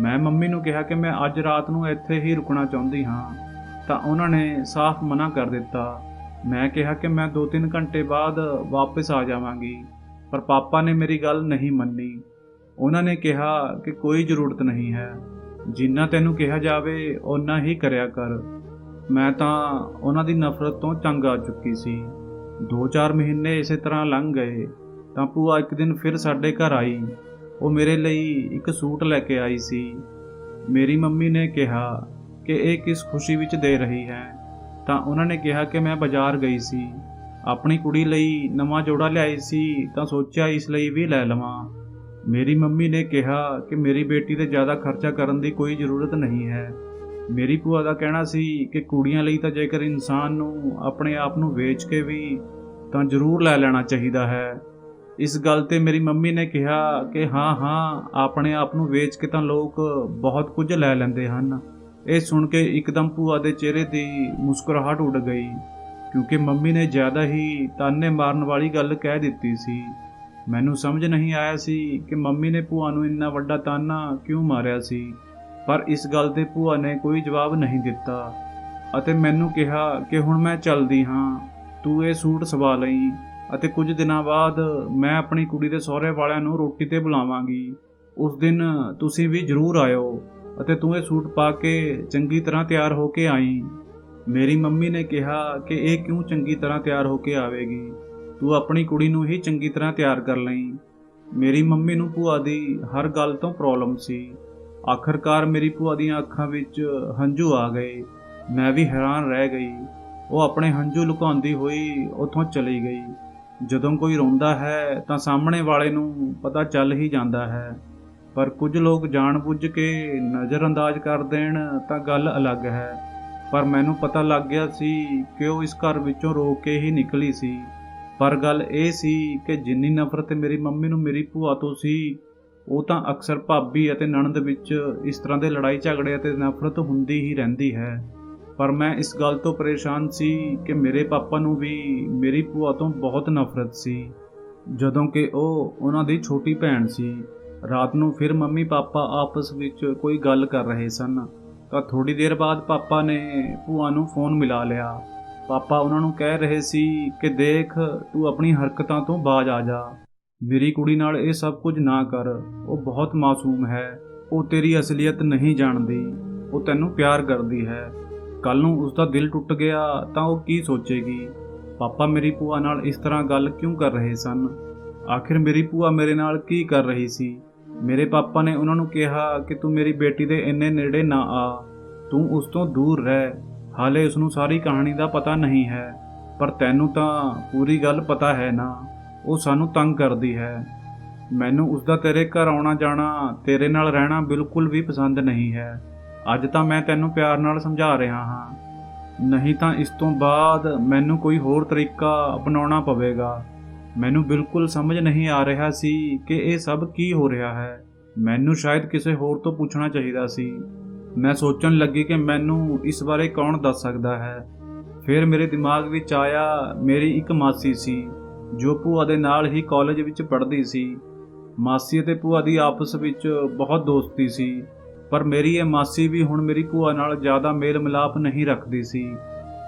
ਮੈਂ ਮੰਮੀ ਨੂੰ ਕਿਹਾ ਕਿ ਮੈਂ ਅੱਜ ਰਾਤ ਨੂੰ ਇੱਥੇ ਹੀ ਰੁਕਣਾ ਚਾਹੁੰਦੀ ਹਾਂ ਤਾਂ ਉਹਨਾਂ ਨੇ ਸਾਫ਼ ਮਨਾ ਕਰ ਦਿੱਤਾ। ਮੈਂ ਕਿਹਾ ਕਿ ਮੈਂ 2-3 ਘੰਟੇ ਬਾਅਦ ਵਾਪਸ ਆ ਜਾਵਾਂਗੀ, ਪਰ ਪਾਪਾ ਨੇ ਮੇਰੀ ਗੱਲ ਨਹੀਂ ਮੰਨੀ। ਉਹਨਾਂ ਨੇ ਕਿਹਾ ਕਿ ਕੋਈ ਜ਼ਰੂਰਤ ਨਹੀਂ ਹੈ, ਜਿੰਨਾ ਤੈਨੂੰ ਕਿਹਾ ਜਾਵੇ ਓਨਾ ਹੀ ਕਰਿਆ ਕਰ। ਮੈਂ ਤਾਂ ਉਹਨਾਂ ਦੀ ਨਫ਼ਰਤ ਤੋਂ ਤੰਗ ਆ ਚੁੱਕੀ ਸੀ। 2-4 ਮਹੀਨੇ ਇਸੇ ਤਰ੍ਹਾਂ ਲੰਘ ਗਏ ਤਾਂ ਭੂਆ ਇੱਕ ਦਿਨ ਫਿਰ ਸਾਡੇ ਘਰ ਆਈ। ਉਹ ਮੇਰੇ ਲਈ ਇੱਕ ਸੂਟ ਲੈ ਕੇ ਆਈ ਸੀ। ਮੇਰੀ ਮੰਮੀ ਨੇ ਕਿਹਾ ਕਿ ਇਹ ਕਿਸ ਖੁਸ਼ੀ ਵਿੱਚ ਦੇ ਰਹੀ ਹੈ ਤਾਂ ਉਹਨਾਂ ਨੇ ਕਿਹਾ ਕਿ ਮੈਂ ਬਾਜ਼ਾਰ ਗਈ ਸੀ, ਆਪਣੀ ਕੁੜੀ ਲਈ ਨਵਾਂ ਜੋੜਾ ਲਿਆਈ ਸੀ ਤਾਂ ਸੋਚਿਆ ਇਸ ਲਈ ਵੀ ਲੈ ਲਵਾਂ। ਮੇਰੀ ਮੰਮੀ ਨੇ ਕਿਹਾ ਕਿ ਮੇਰੀ ਬੇਟੀ 'ਤੇ ਜ਼ਿਆਦਾ ਖਰਚਾ ਕਰਨ ਦੀ ਕੋਈ ਜ਼ਰੂਰਤ ਨਹੀਂ ਹੈ। ਮੇਰੀ ਭੂਆ ਦਾ ਕਹਿਣਾ ਸੀ ਕਿ ਕੁੜੀਆਂ ਲਈ ਤਾਂ ਜੇਕਰ ਇਨਸਾਨ ਨੂੰ ਆਪਣੇ ਆਪ ਨੂੰ ਵੇਚ ਕੇ ਵੀ ਤਾਂ ਜ਼ਰੂਰ ਲੈ ਲੈਣਾ ਚਾਹੀਦਾ ਹੈ। ਇਸ ਗੱਲ 'ਤੇ ਮੇਰੀ ਮੰਮੀ ਨੇ ਕਿਹਾ ਕਿ ਹਾਂ, ਆਪਣੇ ਆਪ ਨੂੰ ਵੇਚ ਕੇ ਤਾਂ ਲੋਕ ਬਹੁਤ ਕੁਝ ਲੈ ਲੈਂਦੇ ਹਨ। ਇਹ ਸੁਣ ਕੇ ਇੱਕਦਮ ਭੂਆ ਦੇ ਚਿਹਰੇ ਦੀ ਮੁਸਕਰਾਹਟ ਉੱਡ ਗਈ, ਕਿਉਂਕਿ ਮੰਮੀ ਨੇ ਜ਼ਿਆਦਾ ਹੀ ਤਾਨੇ ਮਾਰਨ ਵਾਲੀ ਗੱਲ ਕਹਿ ਦਿੱਤੀ ਸੀ। ਮੈਨੂੰ ਸਮਝ ਨਹੀਂ ਆਇਆ ਸੀ ਕਿ ਮੰਮੀ ਨੇ ਭੂਆ ਨੂੰ ਇੰਨਾ ਵੱਡਾ ਤਾਨਾ ਕਿਉਂ ਮਾਰਿਆ ਸੀ, ਪਰ ਇਸ ਗੱਲ 'ਤੇ ਭੂਆ ਨੇ ਕੋਈ ਜਵਾਬ ਨਹੀਂ ਦਿੱਤਾ ਅਤੇ ਮੈਨੂੰ ਕਿਹਾ ਕਿ ਹੁਣ ਮੈਂ ਚੱਲਦੀ ਹਾਂ, ਤੂੰ ਇਹ ਸੂਟ ਸਵਾ ਲਈ ਅਤੇ ਕੁਝ ਦਿਨਾਂ ਬਾਅਦ ਮੈਂ ਆਪਣੀ ਕੁੜੀ ਦੇ ਸਹੁਰੇ ਵਾਲਿਆਂ ਨੂੰ ਰੋਟੀ 'ਤੇ ਬੁਲਾਵਾਂਗੀ। ਉਸ ਦਿਨ ਤੁਸੀਂ ਵੀ ਜ਼ਰੂਰ ਆਇਓ ਅਤੇ ਤੂੰ ਇਹ ਸੂਟ ਪਾ ਕੇ ਚੰਗੀ ਤਰ੍ਹਾਂ ਤਿਆਰ ਹੋ ਕੇ ਆਈ। ਮੇਰੀ ਮੰਮੀ ਨੇ ਕਿਹਾ ਕਿ ਇਹ ਕਿਉਂ ਚੰਗੀ ਤਰ੍ਹਾਂ ਤਿਆਰ ਹੋ ਕੇ ਆਵੇਗੀ, ਤੂੰ ਆਪਣੀ ਕੁੜੀ ਨੂੰ ਹੀ ਚੰਗੀ ਤਰ੍ਹਾਂ ਤਿਆਰ ਕਰ ਲਈ। ਮੇਰੀ ਮੰਮੀ ਨੂੰ ਭੂਆ ਦੀ ਹਰ ਗੱਲ ਤੋਂ ਪ੍ਰੋਬਲਮ ਸੀ। ਆਖਰਕਾਰ ਮੇਰੀ ਭੂਆ ਦੀਆਂ ਅੱਖਾਂ ਵਿੱਚ ਹੰਝੂ ਆ ਗਏ। ਮੈਂ ਵੀ ਹੈਰਾਨ ਰਹਿ ਗਈ। ਉਹ ਆਪਣੇ ਹੰਝੂ ਲੁਕਾਉਂਦੀ ਹੋਈ ਉੱਥੋਂ ਚਲੀ ਗਈ। ਜਦੋਂ ਕੋਈ ਰੋਂਦਾ ਹੈ ਤਾਂ ਸਾਹਮਣੇ ਵਾਲੇ ਨੂੰ ਪਤਾ ਚੱਲ ਹੀ ਜਾਂਦਾ ਹੈ, ਪਰ ਕੁਝ ਲੋਕ ਜਾਣ-ਬੁੱਝ ਕੇ ਨਜ਼ਰਅੰਦਾਜ਼ ਕਰ ਦੇਣ ਤਾਂ ਗੱਲ ਅਲੱਗ ਹੈ। ਪਰ ਮੈਨੂੰ ਪਤਾ ਲੱਗ ਗਿਆ ਸੀ ਕਿ ਉਹ ਇਸ ਘਰ ਵਿੱਚੋਂ ਰੋ ਕੇ ਹੀ ਨਿਕਲੀ ਸੀ। ਪਰ ਗੱਲ ਇਹ ਸੀ ਕਿ ਜਿੰਨੀ ਨਫ਼ਰਤ ਮੇਰੀ ਮੰਮੀ ਨੂੰ ਮੇਰੀ ਭੂਆ ਤੋਂ ਸੀ, ਉਹ ਤਾਂ ਅਕਸਰ ਭਾਬੀ ਅਤੇ ਨਣਦ ਵਿੱਚ ਇਸ ਤਰ੍ਹਾਂ ਦੇ ਲੜਾਈ ਝਗੜੇ ਅਤੇ ਨਫ਼ਰਤ ਹੁੰਦੀ ਹੀ ਰਹਿੰਦੀ ਹੈ। ਪਰ ਮੈਂ ਇਸ ਗੱਲ ਤੋਂ ਪਰੇਸ਼ਾਨ ਸੀ ਕਿ ਮੇਰੇ ਪਾਪਾ ਨੂੰ ਵੀ ਮੇਰੀ ਭੂਆ ਤੋਂ ਬਹੁਤ ਨਫ਼ਰਤ ਸੀ, ਜਦੋਂ ਕਿ ਉਹ ਉਹਨਾਂ ਦੀ ਛੋਟੀ ਭੈਣ ਸੀ। ਰਾਤ ਨੂੰ ਫਿਰ ਮੰਮੀ ਪਾਪਾ ਆਪਸ ਵਿੱਚ ਕੋਈ ਗੱਲ ਕਰ ਰਹੇ ਸਨ ਤਾਂ ਥੋੜੀ ਦੇਰ ਬਾਅਦ ਪਾਪਾ ਨੇ ਭੂਆ ਨੂੰ ਫੋਨ ਮਿਲਾ ਲਿਆ। ਪਾਪਾ ਉਹਨਾਂ ਨੂੰ ਕਹਿ ਰਹੇ ਸੀ ਕਿ ਦੇਖ, ਤੂੰ ਆਪਣੀ ਹਰਕਤਾਂ ਤੋਂ ਬਾਜ਼ ਆ ਜਾ। ਮੇਰੀ ਕੁੜੀ ਨਾਲ ਇਹ ਸਭ ਕੁਝ ਨਾ ਕਰ, ਉਹ ਬਹੁਤ ਮਾਸੂਮ ਹੈ। ਉਹ ਤੇਰੀ ਅਸਲੀਅਤ ਨਹੀਂ ਜਾਣਦੀ, ਉਹ ਤੈਨੂੰ ਪਿਆਰ ਕਰਦੀ ਹੈ। ਕੱਲ ਨੂੰ ਉਸ ਦਾ ਦਿਲ ਟੁੱਟ ਗਿਆ ਤਾਂ ਉਹ ਕੀ ਸੋਚੇਗੀ? ਪਾਪਾ ਮੇਰੀ ਭੂਆ ਨਾਲ ਇਸ ਤਰ੍ਹਾਂ ਗੱਲ ਕਿਉਂ ਕਰ ਰਹੇ ਸਨ? ਆਖਿਰ ਮੇਰੀ ਭੂਆ ਮੇਰੇ ਨਾਲ ਕੀ ਕਰ ਰਹੀ ਸੀ? ਮੇਰੇ ਪਾਪਾ ਨੇ ਉਹਨਾਂ ਨੂੰ ਕਿਹਾ ਕਿ ਤੂੰ ਮੇਰੀ ਬੇਟੀ ਦੇ ਇੰਨੇ ਨੇੜੇ ਨਾ ਆ, ਤੂੰ ਉਸ ਤੋਂ ਦੂਰ ਰਹਿ। ਹਾਲੇ ਉਸ ਨੂੰ ਸਾਰੀ ਕਹਾਣੀ ਦਾ ਪਤਾ ਨਹੀਂ ਹੈ, ਪਰ ਤੈਨੂੰ ਤਾਂ ਪੂਰੀ ਗੱਲ ਪਤਾ ਹੈ ਨਾ। ਉਹ ਸਾਨੂੰ ਤੰਗ ਕਰਦੀ ਹੈ। ਮੈਨੂੰ ਉਸ ਦਾ ਤੇਰੇ ਘਰ ਆਉਣਾ ਜਾਣਾ, ਤੇਰੇ ਨਾਲ ਰਹਿਣਾ ਬਿਲਕੁਲ ਵੀ ਪਸੰਦ ਨਹੀਂ ਹੈ। ਅੱਜ ਤਾਂ ਮੈਂ ਤੈਨੂੰ ਪਿਆਰ ਨਾਲ ਸਮਝਾ ਰਿਹਾ ਹਾਂ, ਨਹੀਂ ਤਾਂ ਇਸ ਤੋਂ ਬਾਅਦ ਮੈਨੂੰ ਕੋਈ ਹੋਰ ਤਰੀਕਾ ਅਪਣਾਉਣਾ ਪਵੇਗਾ। ਮੈਨੂੰ ਬਿਲਕੁਲ ਸਮਝ ਨਹੀਂ ਆ ਰਿਹਾ ਸੀ ਕਿ ਇਹ ਸਭ ਕੀ ਹੋ ਰਿਹਾ ਹੈ। ਮੈਨੂੰ ਸ਼ਾਇਦ ਕਿਸੇ ਹੋਰ ਤੋਂ ਪੁੱਛਣਾ ਚਾਹੀਦਾ ਸੀ। ਮੈਂ ਸੋਚਣ ਲੱਗੀ ਕਿ ਮੈਨੂੰ ਇਸ ਬਾਰੇ ਕੌਣ ਦੱਸ ਸਕਦਾ ਹੈ। ਫਿਰ ਮੇਰੇ ਦਿਮਾਗ ਵਿੱਚ ਆਇਆ, ਮੇਰੀ ਇੱਕ ਮਾਸੀ ਸੀ ਜੋ ਭੂਆ ਦੇ ਨਾਲ ਹੀ ਕਾਲਜ ਵਿੱਚ ਪੜ੍ਹਦੀ ਸੀ। ਮਾਸੀ ਅਤੇ ਭੂਆ ਦੀ ਆਪਸ ਵਿੱਚ ਬਹੁਤ ਦੋਸਤੀ ਸੀ, ਪਰ ਮੇਰੀ ਇਹ ਮਾਸੀ ਵੀ ਹੁਣ ਮੇਰੀ ਭੂਆ ਨਾਲ ਜ਼ਿਆਦਾ ਮੇਲ ਮਿਲਾਪ ਨਹੀਂ ਰੱਖਦੀ ਸੀ।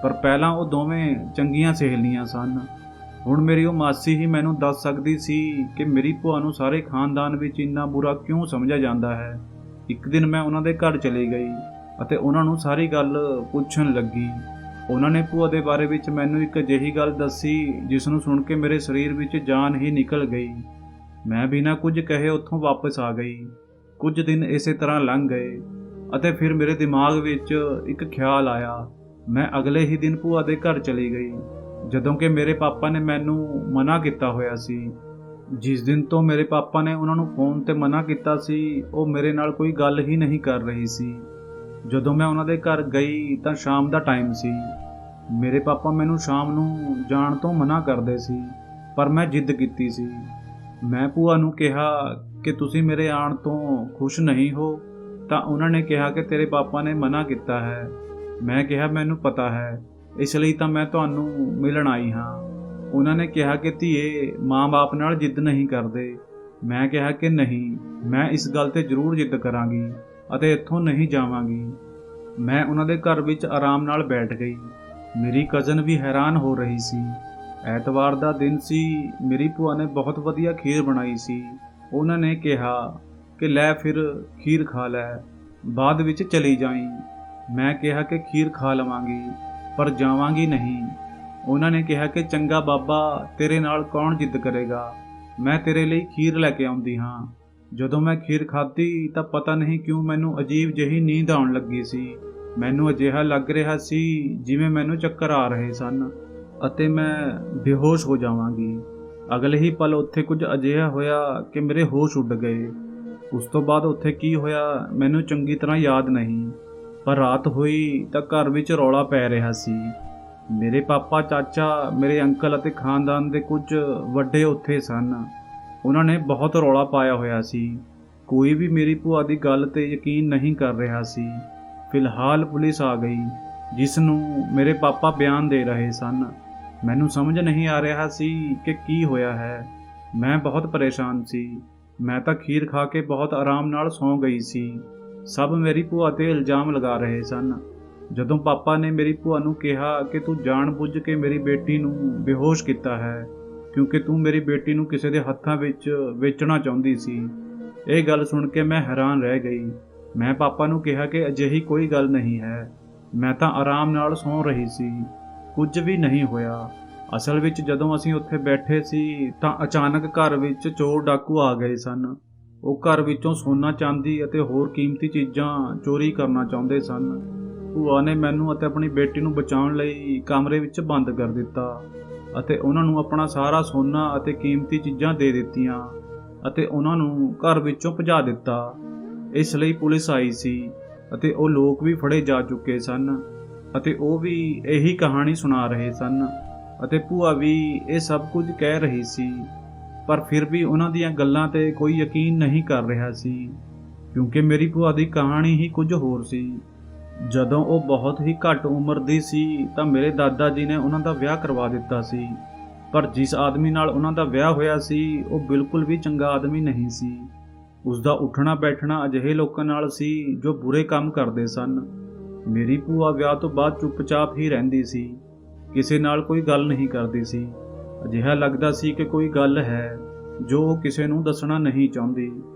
ਪਰ ਪਹਿਲਾਂ ਉਹ ਦੋਵੇਂ ਚੰਗੀਆਂ ਸਹੇਲੀਆਂ ਸਨ। ਹੁਣ ਮੇਰੀ ਉਹ ਮਾਸੀ ਹੀ ਮੈਨੂੰ ਦੱਸ ਸਕਦੀ ਸੀ ਕਿ ਮੇਰੀ ਭੂਆ ਨੂੰ ਸਾਰੇ ਖਾਨਦਾਨ ਵਿੱਚ ਇੰਨਾ ਬੁਰਾ ਕਿਉਂ ਸਮਝਿਆ ਜਾਂਦਾ ਹੈ। ਇੱਕ ਦਿਨ ਮੈਂ ਉਹਨਾਂ ਦੇ ਘਰ ਚਲੀ ਗਈ ਅਤੇ ਉਹਨਾਂ ਨੂੰ ਸਾਰੀ ਗੱਲ ਪੁੱਛਣ ਲੱਗੀ। ਉਹਨਾਂ ਨੇ ਭੂਆ ਦੇ ਬਾਰੇ ਵਿੱਚ ਮੈਨੂੰ ਇੱਕ ਅਜਿਹੀ ਗੱਲ ਦੱਸੀ ਜਿਸ ਨੂੰ ਸੁਣ ਕੇ ਮੇਰੇ ਸਰੀਰ ਵਿੱਚ ਜਾਨ ਹੀ ਨਿਕਲ ਗਈ। ਮੈਂ ਬਿਨਾਂ ਕੁਝ ਕਹੇ ਉੱਥੋਂ ਵਾਪਸ ਆ ਗਈ। ਕੁਝ ਦਿਨ ਇਸੇ ਤਰ੍ਹਾਂ ਲੰਘ ਗਏ ਅਤੇ ਫਿਰ ਮੇਰੇ ਦਿਮਾਗ ਵਿੱਚ ਇੱਕ ਖਿਆਲ ਆਇਆ। ਮੈਂ ਅਗਲੇ ਹੀ ਦਿਨ ਭੂਆ ਦੇ ਘਰ ਚਲੀ ਗਈ, ਜਦੋਂ ਕਿ ਮੇਰੇ ਪਾਪਾ ਨੇ ਮੈਨੂੰ ਮਨਾ ਕੀਤਾ ਹੋਇਆ ਸੀ। ਜਿਸ ਦਿਨ ਤੋਂ ਮੇਰੇ ਪਾਪਾ ਨੇ ਉਹਨਾਂ ਨੂੰ ਫੋਨ ਤੇ ਮਨਾ ਕੀਤਾ ਸੀ, ਉਹ ਮੇਰੇ ਨਾਲ ਕੋਈ ਗੱਲ ਹੀ ਨਹੀਂ ਕਰ ਰਹੀ ਸੀ। ਜਦੋਂ ਮੈਂ ਉਹਨਾਂ ਦੇ ਘਰ ਗਈ ਤਾਂ ਸ਼ਾਮ ਦਾ ਟਾਈਮ ਸੀ। ਮੇਰੇ ਪਾਪਾ ਮੈਨੂੰ ਸ਼ਾਮ ਨੂੰ ਜਾਣ ਤੋਂ ਮਨਾ ਕਰਦੇ ਸੀ, ਪਰ ਮੈਂ ਜਿੱਦ ਕੀਤੀ ਸੀ। ਮੈਂ ਭੂਆ ਨੂੰ ਕਿਹਾ ਕਿ ਤੁਸੀਂ ਮੇਰੇ ਆਉਣ ਤੋਂ ਖੁਸ਼ ਨਹੀਂ ਹੋ, ਤਾਂ ਉਹਨਾਂ ਨੇ ਕਿਹਾ ਕਿ ਤੇਰੇ ਪਾਪਾ ਨੇ ਮਨਾ ਕੀਤਾ ਹੈ। ਮੈਂ ਕਿਹਾ ਮੈਨੂੰ ਪਤਾ ਹੈ, ਇਸ ਲਈ ਤਾਂ ਮੈਂ ਤੁਹਾਨੂੰ ਮਿਲਣ ਆਈ ਹਾਂ। ਉਹਨਾਂ ਨੇ ਕਿਹਾ ਕਿ ਧੀਏ, ਮਾਂ-ਬਾਪ ਨਾਲ ਜਿੱਦ ਨਹੀਂ ਕਰਦੇ। ਮੈਂ ਕਿਹਾ ਕਿ ਨਹੀਂ, ਮੈਂ ਇਸ ਗੱਲ ਤੇ ਜ਼ਰੂਰ ਜਿੱਦ ਕਰਾਂਗੀ ਅਤੇ ਇੱਥੋਂ ਨਹੀਂ ਜਾਵਾਂਗੀ। ਮੈਂ ਉਹਨਾਂ ਦੇ ਘਰ ਵਿੱਚ ਆਰਾਮ ਨਾਲ ਬੈਠ ਗਈ। ਮੇਰੀ ਕਜ਼ਨ ਵੀ ਹੈਰਾਨ ਹੋ ਰਹੀ ਸੀ। ਐਤਵਾਰ ਦਾ ਦਿਨ ਸੀ। ਮੇਰੀ ਭੂਆ ਨੇ ਬਹੁਤ ਵਧੀਆ ਖੀਰ ਬਣਾਈ ਸੀ। ਉਹਨਾਂ ਨੇ ਕਿਹਾ ਕਿ ਲੈ ਫਿਰ ਖੀਰ ਖਾ ਲੈ, ਬਾਅਦ ਵਿੱਚ ਚਲੀ ਜਾਈਂ। ਮੈਂ ਕਿਹਾ ਕਿ ਖੀਰ ਖਾ ਲਵਾਂਗੀ, ਪਰ ਜਾਵਾਂਗੀ ਨਹੀਂ। ਉਹਨਾਂ ਨੇ ਕਿਹਾ ਕਿ ਚੰਗਾ ਬਾਬਾ, ਤੇਰੇ ਨਾਲ ਕੌਣ ਜਿੱਦ ਕਰੇਗਾ, ਮੈਂ ਤੇਰੇ ਲਈ ਖੀਰ ਲੈ ਕੇ ਆਉਂਦੀ ਹਾਂ। ਜਦੋਂ ਮੈਂ ਖੀਰ ਖਾਧੀ ਤਾਂ ਪਤਾ ਨਹੀਂ ਕਿਉਂ ਮੈਨੂੰ ਅਜੀਬ ਜਿਹੀ ਨੀਂਦ ਆਉਣ ਲੱਗੀ ਸੀ। ਮੈਨੂੰ ਅਜਿਹਾ ਲੱਗ ਰਿਹਾ ਸੀ ਜਿਵੇਂ ਮੈਨੂੰ ਚੱਕਰ ਆ ਰਹੇ ਸਨ ਅਤੇ ਮੈਂ ਬੇਹੋਸ਼ ਹੋ ਜਾਵਾਂਗੀ। ਅਗਲੇ ਹੀ ਪਲ ਉੱਥੇ ਕੁਝ ਅਜਿਹਾ ਹੋਇਆ ਕਿ ਮੇਰੇ ਹੋਸ਼ ਉੱਡ ਗਏ। ਉਸ ਤੋਂ ਬਾਅਦ ਉੱਥੇ ਕੀ ਹੋਇਆ ਮੈਨੂੰ ਚੰਗੀ ਤਰ੍ਹਾਂ ਯਾਦ ਨਹੀਂ, ਪਰ ਰਾਤ ਹੋਈ ਤਾਂ ਘਰ ਵਿੱਚ ਰੌਲਾ ਪੈ ਰਿਹਾ ਸੀ। ਮੇਰੇ ਪਾਪਾ, ਚਾਚਾ, ਮੇਰੇ ਅੰਕਲ ਅਤੇ ਖਾਨਦਾਨ ਦੇ ਕੁਝ ਵੱਡੇ ਉੱਥੇ ਸਨ। ਉਹਨਾਂ ਨੇ ਬਹੁਤ ਰੌਲਾ ਪਾਇਆ ਹੋਇਆ ਸੀ। ਕੋਈ ਵੀ ਮੇਰੀ ਭੂਆ ਦੀ ਗੱਲ ਤੇ ਯਕੀਨ ਨਹੀਂ ਕਰ ਰਿਹਾ ਸੀ। ਫਿਲਹਾਲ ਪੁਲਿਸ ਆ ਗਈ, ਜਿਸ ਨੂੰ ਮੇਰੇ ਪਾਪਾ ਬਿਆਨ ਦੇ ਰਹੇ ਸਨ। ਮੈਨੂੰ ਸਮਝ ਨਹੀਂ ਆ ਰਿਹਾ ਸੀ ਕਿ ਕੀ ਹੋਇਆ ਹੈ। ਮੈਂ ਬਹੁਤ ਪਰੇਸ਼ਾਨ ਸੀ। ਮੈਂ ਤਾਂ ਖੀਰ ਖਾ ਕੇ ਬਹੁਤ ਆਰਾਮ ਨਾਲ ਸੌਂ ਗਈ ਸੀ। ਸਭ ਮੇਰੀ ਭੂਆ ਤੇ ਇਲਜ਼ਾਮ ਲਗਾ ਰਹੇ ਸਨ। ਜਦੋਂ ਪਾਪਾ ਨੇ ਮੇਰੀ ਭੂਆ ਨੂੰ ਕਿਹਾ ਕਿ ਤੂੰ ਜਾਣ-ਬੁੱਝ ਕੇ ਮੇਰੀ ਬੇਟੀ ਨੂੰ ਬੇਹੋਸ਼ ਕੀਤਾ ਹੈ, ਕਿਉਂਕਿ ਤੂੰ ਮੇਰੀ ਬੇਟੀ ਨੂੰ ਕਿਸੇ ਦੇ ਹੱਥਾਂ ਵਿੱਚ ਵੇਚਣਾ ਚਾਹੁੰਦੀ ਸੀ। ਇਹ ਗੱਲ ਸੁਣ ਕੇ ਮੈਂ ਹੈਰਾਨ ਰਹਿ ਗਈ। ਮੈਂ ਪਾਪਾ ਨੂੰ ਕਿਹਾ ਕਿ ਅਜਿਹੀ ਕੋਈ ਗੱਲ ਨਹੀਂ ਹੈ, ਮੈਂ ਤਾਂ ਆਰਾਮ ਨਾਲ ਸੌਂ ਰਹੀ ਸੀ, ਕੁਝ ਵੀ ਨਹੀਂ ਹੋਇਆ। ਅਸਲ ਵਿੱਚ ਜਦੋਂ ਅਸੀਂ ਉੱਥੇ ਬੈਠੇ ਸੀ ਤਾਂ ਅਚਾਨਕ ਘਰ ਵਿੱਚ ਚੋਰ ਡਾਕੂ ਆ ਗਏ ਸਨ। ਉਹ ਘਰ ਵਿੱਚੋਂ ਸੋਨਾ, ਚਾਂਦੀ ਅਤੇ ਹੋਰ ਕੀਮਤੀ ਚੀਜ਼ਾਂ ਚੋਰੀ ਕਰਨਾ ਚਾਹੁੰਦੇ ਸਨ। ਭੂਆ ਨੇ ਮੈਨੂੰ ਅਤੇ ਆਪਣੀ ਬੇਟੀ ਨੂੰ ਬਚਾਉਣ ਲਈ ਕਮਰੇ ਵਿੱਚ ਬੰਦ ਕਰ ਦਿੱਤਾ ਅਤੇ ਉਹਨਾਂ ਨੂੰ ਆਪਣਾ ਸਾਰਾ ਸੋਨਾ ਅਤੇ ਕੀਮਤੀ ਚੀਜ਼ਾਂ ਦੇ ਦਿੱਤੀਆਂ ਅਤੇ ਉਹਨਾਂ ਨੂੰ ਘਰ ਵਿੱਚੋਂ ਭਜਾ ਦਿੱਤਾ। ਇਸ ਲਈ ਪੁਲਿਸ ਆਈ ਸੀ ਅਤੇ ਉਹ ਲੋਕ ਵੀ ਫੜੇ ਜਾ ਚੁੱਕੇ ਸਨ ਅਤੇ ਉਹ ਵੀ ਇਹੀ ਕਹਾਣੀ ਸੁਣਾ ਰਹੇ ਸਨ ਅਤੇ ਭੂਆ ਵੀ ਇਹ ਸਭ ਕੁਝ ਕਹਿ ਰਹੀ ਸੀ, ਪਰ ਫਿਰ ਵੀ ਉਹਨਾਂ ਦੀਆਂ ਗੱਲਾਂ ਤੇ ਕੋਈ ਯਕੀਨ ਨਹੀਂ ਕਰ ਰਿਹਾ ਸੀ, ਕਿਉਂਕਿ ਮੇਰੀ ਭੂਆ ਦੀ ਕਹਾਣੀ ਹੀ ਕੁਝ ਹੋਰ ਸੀ। ਜਦੋਂ ਉਹ ਬਹੁਤ ਹੀ ਘੱਟ ਉਮਰ ਦੀ ਸੀ ਤਾਂ ਮੇਰੇ ਦਾਦਾ ਜੀ ਨੇ ਉਹਨਾਂ ਦਾ ਵਿਆਹ ਕਰਵਾ ਦਿੱਤਾ ਸੀ, ਪਰ ਜਿਸ ਆਦਮੀ ਨਾਲ ਉਹਨਾਂ ਦਾ ਵਿਆਹ ਹੋਇਆ ਸੀ ਉਹ ਬਿਲਕੁਲ ਵੀ ਚੰਗਾ ਆਦਮੀ ਨਹੀਂ ਸੀ। ਉਸ ਦਾ ਉੱਠਣਾ ਬੈਠਣਾ ਅਜਿਹੇ ਲੋਕਾਂ ਨਾਲ ਸੀ ਜੋ ਬੁਰੇ ਕੰਮ ਕਰਦੇ ਸਨ। ਮੇਰੀ ਭੂਆ ਵਿਆਹ ਤੋਂ ਬਾਅਦ ਚੁੱਪਚਾਪ ਹੀ ਰਹਿੰਦੀ ਸੀ, ਕਿਸੇ ਨਾਲ ਕੋਈ ਗੱਲ ਨਹੀਂ ਕਰਦੀ ਸੀ। ਅਜਿਹਾ ਲੱਗਦਾ ਸੀ ਕਿ ਕੋਈ ਗੱਲ ਹੈ, ਜੋ ਉਹ ਕਿਸੇ ਨੂੰ ਦੱਸਣਾ ਨਹੀਂ ਚਾਹੁੰਦੀ।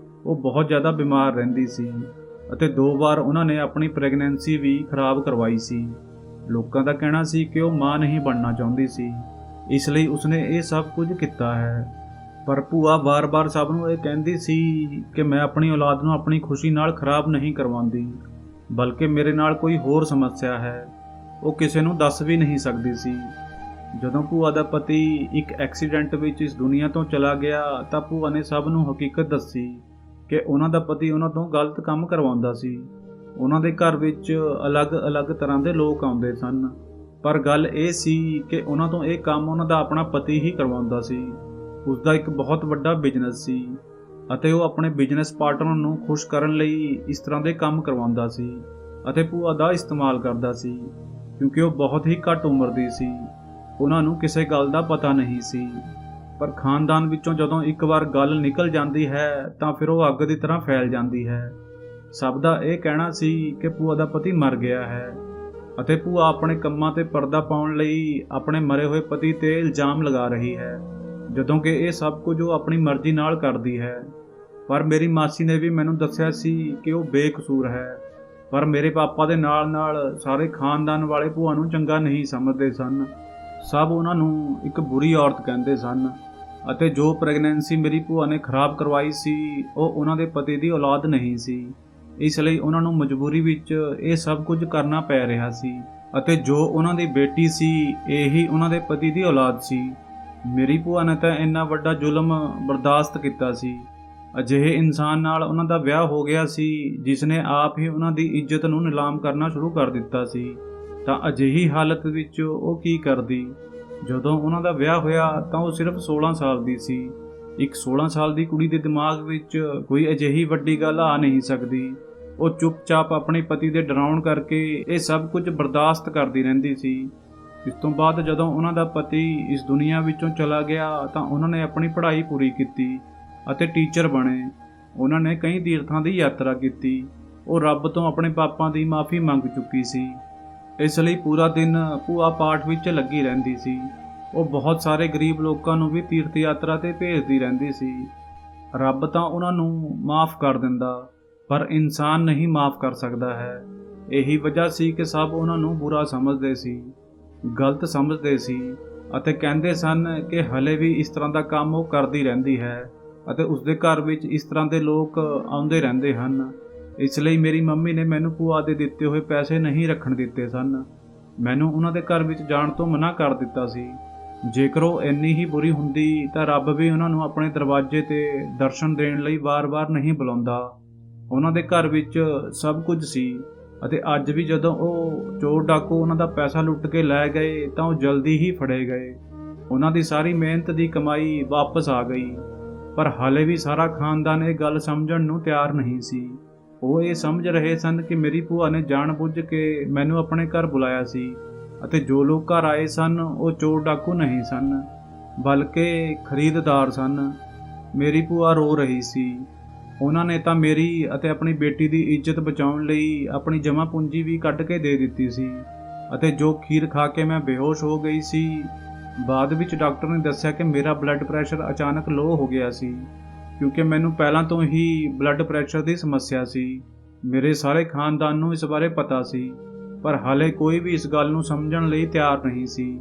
ਉਹ ਬਹੁਤ ਜ਼ਿਆਦਾ ਬਿਮਾਰ ਰਹਿੰਦੀ ਸੀ ਅਤੇ 2 ਵਾਰ ਉਹਨਾਂ ਨੇ ਆਪਣੀ ਪ੍ਰੈਗਨੈਂਸੀ ਵੀ ਖਰਾਬ ਕਰਵਾਈ ਸੀ। ਲੋਕਾਂ ਦਾ ਕਹਿਣਾ ਸੀ ਕਿ ਉਹ ਮਾਂ ਨਹੀਂ ਬਣਨਾ ਚਾਹੁੰਦੀ ਸੀ, ਇਸ ਲਈ ਉਸਨੇ ਇਹ ਸਭ ਕੁਝ ਕੀਤਾ ਹੈ। ਪਰ ਭੂਆ ਵਾਰ-ਵਾਰ ਸਭ ਨੂੰ ਇਹ ਕਹਿੰਦੀ ਸੀ ਕਿ ਮੈਂ ਆਪਣੀ ਔਲਾਦ ਨੂੰ ਆਪਣੀ ਖੁਸ਼ੀ ਨਾਲ ਖਰਾਬ ਨਹੀਂ ਕਰਵਾਉਂਦੀ, ਬਲਕਿ ਮੇਰੇ ਨਾਲ ਕੋਈ ਹੋਰ ਸਮੱਸਿਆ ਹੈ। ਉਹ ਕਿਸੇ ਨੂੰ ਦੱਸ ਵੀ ਨਹੀਂ ਸਕਦੀ ਸੀ। ਜਦੋਂ ਭੂਆ ਦਾ ਪਤੀ ਇੱਕ ਐਕਸੀਡੈਂਟ ਵਿੱਚ ਇਸ ਦੁਨੀਆ ਤੋਂ ਚਲਾ ਗਿਆ ਤਾਂ ਭੂਆ ਨੇ ਸਭ ਨੂੰ ਹਕੀਕਤ ਦੱਸੀ ਕਿ ਉਹਨਾਂ ਦਾ ਪਤੀ ਉਹਨਾਂ ਤੋਂ ਗਲਤ ਕੰਮ ਕਰਵਾਉਂਦਾ ਸੀ। ਉਹਨਾਂ ਦੇ ਘਰ ਵਿੱਚ ਅਲੱਗ-ਅਲੱਗ ਤਰ੍ਹਾਂ ਦੇ ਲੋਕ ਆਉਂਦੇ ਸਨ, ਪਰ ਗੱਲ ਇਹ ਸੀ ਕਿ ਉਹਨਾਂ ਤੋਂ ਇਹ ਕੰਮ ਉਹਨਾਂ ਦਾ ਆਪਣਾ ਪਤੀ ਹੀ ਕਰਵਾਉਂਦਾ ਸੀ। ਉਸ ਦਾ ਇੱਕ ਬਹੁਤ ਵੱਡਾ ਬਿਜ਼ਨਸ ਸੀ ਅਤੇ ਉਹ ਆਪਣੇ ਬਿਜ਼ਨਸ ਪਾਰਟਨਰ ਨੂੰ ਖੁਸ਼ ਕਰਨ ਲਈ ਇਸ ਤਰ੍ਹਾਂ ਦੇ ਕੰਮ ਕਰਵਾਉਂਦਾ ਸੀ ਅਤੇ ਭੂਆ ਦਾ ਇਸਤੇਮਾਲ ਕਰਦਾ ਸੀ, ਕਿਉਂਕਿ ਉਹ ਬਹੁਤ ਹੀ ਘੱਟ ਉਮਰ ਦੀ ਸੀ। ਉਹਨਾਂ ਨੂੰ ਕਿਸੇ ਗੱਲ ਦਾ ਪਤਾ ਨਹੀਂ ਸੀ। ਪਰ ਖਾਨਦਾਨ ਵਿੱਚੋਂ ਜਦੋਂ ਇੱਕ ਵਾਰ ਗੱਲ ਨਿਕਲ ਜਾਂਦੀ ਹੈ ਤਾਂ ਫਿਰ ਉਹ ਅੱਗ ਦੀ ਤਰ੍ਹਾਂ ਫੈਲ ਜਾਂਦੀ ਹੈ। ਸਭ ਦਾ ਇਹ ਕਹਿਣਾ ਸੀ ਕਿ ਭੂਆ ਦਾ ਪਤੀ ਮਰ ਗਿਆ ਹੈ ਅਤੇ ਭੂਆ ਆਪਣੇ ਕੰਮਾਂ ਤੇ ਪਰਦਾ ਪਾਉਣ ਲਈ ਆਪਣੇ ਮਰੇ ਹੋਏ ਪਤੀ ਤੇ ਇਲਜ਼ਾਮ ਲਗਾ ਰਹੀ ਹੈ, ਜਦੋਂ ਕਿ ਇਹ ਸਭ ਕੁਝ ਉਹ ਆਪਣੀ ਮਰਜ਼ੀ ਨਾਲ ਕਰਦੀ ਹੈ। ਪਰ ਮੇਰੀ ਮਾਸੀ ਨੇ ਵੀ ਮੈਨੂੰ ਦੱਸਿਆ ਸੀ ਕਿ ਉਹ ਬੇਕਸੂਰ ਹੈ, ਪਰ ਮੇਰੇ ਪਾਪਾ ਦੇ ਨਾਲ ਸਾਰੇ ਖਾਨਦਾਨ ਵਾਲੇ ਭੂਆ ਨੂੰ ਚੰਗਾ ਨਹੀਂ ਸਮਝਦੇ ਸਨ। ਸਭ ਉਹਨਾਂ ਨੂੰ ਇੱਕ ਬੁਰੀ ਔਰਤ ਕਹਿੰਦੇ ਸਨ ਅਤੇ ਜੋ ਪ੍ਰੈਗਨੈਂਸੀ ਮੇਰੀ ਭੂਆ ਨੇ ਖਰਾਬ ਕਰਵਾਈ ਸੀ ਉਹ ਉਹਨਾਂ ਦੇ ਪਤੀ ਦੀ ਔਲਾਦ ਨਹੀਂ ਸੀ। ਇਸ ਲਈ ਉਹਨਾਂ ਨੂੰ ਮਜਬੂਰੀ ਵਿੱਚ ਇਹ ਸਭ ਕੁਝ ਕਰਨਾ ਪੈ ਰਿਹਾ ਸੀ ਅਤੇ ਜੋ ਉਹਨਾਂ ਦੀ ਬੇਟੀ ਸੀ ਇਹੀ ਉਹਨਾਂ ਦੇ ਪਤੀ ਦੀ ਔਲਾਦ ਸੀ। ਮੇਰੀ ਭੂਆ ਨੇ ਤਾਂ ਇੰਨਾ ਵੱਡਾ ਜ਼ੁਲਮ ਬਰਦਾਸ਼ਤ ਕੀਤਾ ਸੀ। ਅਜਿਹੇ ਇਨਸਾਨ ਨਾਲ ਉਹਨਾਂ ਦਾ ਵਿਆਹ ਹੋ ਗਿਆ ਸੀ ਜਿਸ ਨੇ ਆਪ ਹੀ ਉਹਨਾਂ ਦੀ ਇੱਜ਼ਤ ਨੂੰ ਨਿਲਾਮ ਕਰਨਾ ਸ਼ੁਰੂ ਕਰ ਦਿੱਤਾ ਸੀ। ਤਾਂ ਅਜਿਹੀ ਹਾਲਤ ਵਿੱਚ ਉਹ ਕੀ ਕਰਦੀ? ਜਦੋਂ ਉਹਨਾਂ ਦਾ ਵਿਆਹ ਹੋਇਆ ਤਾਂ ਉਹ ਸਿਰਫ 16 ਸਾਲ ਦੀ ਸੀ। ਇੱਕ 16 ਸਾਲ ਦੀ ਕੁੜੀ ਦੇ ਦਿਮਾਗ ਵਿੱਚ ਕੋਈ ਅਜਿਹੀ ਵੱਡੀ ਗੱਲ ਆ ਨਹੀਂ ਸਕਦੀ। ਉਹ ਚੁੱਪਚਾਪ ਆਪਣੇ ਪਤੀ ਦੇ ਡਰਾਉਣ ਕਰਕੇ ਇਹ ਸਭ ਕੁਝ ਬਰਦਾਸ਼ਤ ਕਰਦੀ ਰਹਿੰਦੀ ਸੀ। ਇਸ ਤੋਂ ਬਾਅਦ ਜਦੋਂ ਉਹਨਾਂ ਦਾ ਪਤੀ ਇਸ ਦੁਨੀਆ ਵਿੱਚੋਂ ਚਲਾ ਗਿਆ ਤਾਂ ਉਹਨਾਂ ਨੇ ਆਪਣੀ ਪੜ੍ਹਾਈ ਪੂਰੀ ਕੀਤੀ ਅਤੇ ਟੀਚਰ ਬਣੇ। ਉਹਨਾਂ ਨੇ ਕਈ ਤੀਰਥਾਂ ਦੀ ਯਾਤਰਾ ਕੀਤੀ। ਉਹ ਰੱਬ ਤੋਂ ਆਪਣੇ ਪਾਪਾਂ ਦੀ ਮਾਫੀ ਮੰਗ ਚੁੱਕੀ ਸੀ। ਇਸ ਲਈ ਪੂਰਾ ਦਿਨ ਭੂਆ ਪਾਠ ਵਿੱਚ ਲੱਗੀ ਰਹਿੰਦੀ ਸੀ। ਉਹ ਬਹੁਤ ਸਾਰੇ ਗਰੀਬ ਲੋਕਾਂ ਨੂੰ ਵੀ ਤੀਰਥ ਯਾਤਰਾ 'ਤੇ ਭੇਜਦੀ ਰਹਿੰਦੀ ਸੀ। ਰੱਬ ਤਾਂ ਉਹਨਾਂ ਨੂੰ ਮਾਫ ਕਰ ਦਿੰਦਾ, ਪਰ ਇਨਸਾਨ ਨਹੀਂ ਮਾਫ ਕਰ ਸਕਦਾ ਹੈ। ਇਹੀ ਵਜ੍ਹਾ ਸੀ ਕਿ ਸਭ ਉਹਨਾਂ ਨੂੰ ਬੁਰਾ ਸਮਝਦੇ ਸੀ, ਗਲਤ ਸਮਝਦੇ ਸੀ ਅਤੇ ਕਹਿੰਦੇ ਸਨ ਕਿ ਹਲੇ ਵੀ ਇਸ ਤਰ੍ਹਾਂ ਦਾ ਕੰਮ ਉਹ ਕਰਦੀ ਰਹਿੰਦੀ ਹੈ ਅਤੇ ਉਸਦੇ ਘਰ ਵਿੱਚ ਇਸ ਤਰ੍ਹਾਂ ਦੇ ਲੋਕ ਆਉਂਦੇ ਰਹਿੰਦੇ ਹਨ। ਇਸ ਲਈ ਮੇਰੀ ਮੰਮੀ ਨੇ ਮੈਨੂੰ ਭੂਆ ਦੇ ਦਿੱਤੇ ਹੋਏ ਪੈਸੇ ਨਹੀਂ ਰੱਖਣ ਦਿੱਤੇ ਸਨ। ਮੈਨੂੰ ਉਹਨਾਂ ਦੇ ਘਰ ਵਿੱਚ ਜਾਣ ਤੋਂ ਮਨਾ ਕਰ ਦਿੱਤਾ ਸੀ। ਜੇਕਰ ਉਹ ਇੰਨੀ ਹੀ ਬੁਰੀ ਹੁੰਦੀ ਤਾਂ ਰੱਬ ਵੀ ਉਹਨਾਂ ਨੂੰ ਆਪਣੇ ਦਰਵਾਜ਼ੇ 'ਤੇ ਦਰਸ਼ਨ ਦੇਣ ਲਈ ਵਾਰ-ਵਾਰ ਨਹੀਂ ਬੁਲਾਉਂਦਾ। ਉਹਨਾਂ ਦੇ ਘਰ ਵਿੱਚ ਸਭ ਕੁਝ ਸੀ ਅਤੇ ਅੱਜ ਵੀ ਜਦੋਂ ਉਹ ਚੋਰ ਡਾਕੂ ਉਹਨਾਂ ਦਾ ਪੈਸਾ ਲੁੱਟ ਕੇ ਲੈ ਗਏ ਤਾਂ ਉਹ ਜਲਦੀ ਹੀ ਫੜੇ ਗਏ। ਉਹਨਾਂ ਦੀ ਸਾਰੀ ਮਿਹਨਤ ਦੀ ਕਮਾਈ ਵਾਪਸ ਆ ਗਈ, ਪਰ ਹਾਲੇ ਵੀ ਸਾਰਾ ਖਾਨਦਾਨ ਇਹ ਗੱਲ ਸਮਝਣ ਨੂੰ ਤਿਆਰ ਨਹੀਂ ਸੀ। ਉਹ ਇਹ ਸਮਝ ਰਹੇ ਸਨ ਕਿ ਮੇਰੀ ਭੂਆ ਨੇ ਜਾਣ-ਬੁੱਝ ਕੇ ਮੈਨੂੰ ਆਪਣੇ ਘਰ ਬੁਲਾਇਆ ਸੀ ਅਤੇ ਜੋ ਲੋਕ ਘਰ ਆਏ ਸਨ ਉਹ ਚੋਰ ਡਾਕੂ ਨਹੀਂ ਸਨ, ਬਲਕਿ ਖਰੀਦਦਾਰ ਸਨ। ਮੇਰੀ ਭੂਆ ਰੋ ਰਹੀ ਸੀ। ਉਹਨਾਂ ਨੇ ਤਾਂ ਮੇਰੀ ਅਤੇ ਆਪਣੀ ਬੇਟੀ ਦੀ ਇੱਜ਼ਤ ਬਚਾਉਣ ਲਈ ਆਪਣੀ ਜਮ੍ਹਾਂ ਪੂੰਜੀ ਵੀ ਕੱਢ ਕੇ ਦੇ ਦਿੱਤੀ ਸੀ ਅਤੇ ਜੋ ਖੀਰ ਖਾ ਕੇ ਮੈਂ ਬੇਹੋਸ਼ ਹੋ ਗਈ ਸੀ। ਬਾਅਦ ਵਿੱਚ ਡਾਕਟਰ ਨੇ ਦੱਸਿਆ ਕਿ ਮੇਰਾ ਬਲੱਡ ਪ੍ਰੈਸ਼ਰ ਅਚਾਨਕ ਲੋ ਹੋ ਗਿਆ ਸੀ, ਕਿਉਂਕਿ ਮੈਨੂੰ ਪਹਿਲਾਂ ਤੋਂ ਹੀ ਬਲੱਡ ਪ੍ਰੈਸ਼ਰ ਦੀ ਸਮੱਸਿਆ ਸੀ। ਮੇਰੇ ਸਾਰੇ ਖਾਨਦਾਨ ਨੂੰ ਇਸ ਬਾਰੇ ਪਤਾ ਸੀ, ਪਰ ਹਾਲੇ ਕੋਈ ਵੀ ਇਸ ਗੱਲ ਨੂੰ ਸਮਝਣ ਲਈ ਤਿਆਰ ਨਹੀਂ ਸੀ।